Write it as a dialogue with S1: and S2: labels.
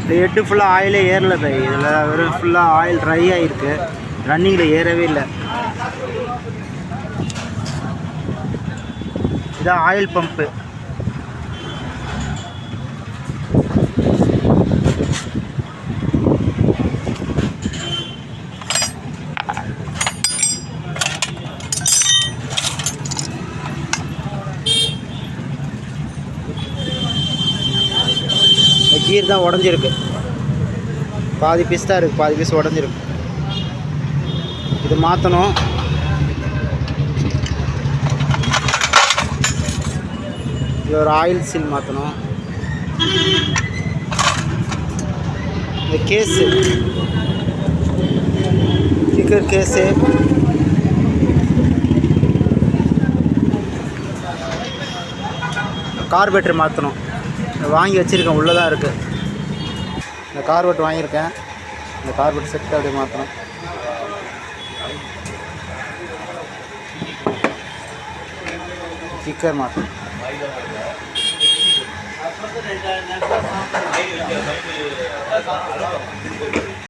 S1: Head ஃபுல்லாக ஆயிலே ஏறல பை. இதில் வெறும் ஃபுல்லாக ஆயில் ட்ரை ஆகிருக்கு, ரன்னிங்கில் ஏறவே இல்லை. இதான் ஆயில் பம்ப்பு. கீர் தான் உடஞ்சிருக்கு, பாதி பீஸ் தான் இருக்குது, பாதி பீஸ் உடஞ்சிருக்கு. இது மாற்றணும். இது ஒரு ஆயில் சீல் மாற்றணும். இந்த கேஸு, கிக்கர் கேஸு, கார்பரேட்டர் மாற்றணும். வாங்கி வச்சுருக்கேன், உள்ளே தான் இருக்குது. இந்த கார்பரேட்டர் வாங்கியிருக்கேன், இந்த கார்பரேட்டர் செட் அப்படியே மாற்றணும். கிக்கர் மாற்றணும்.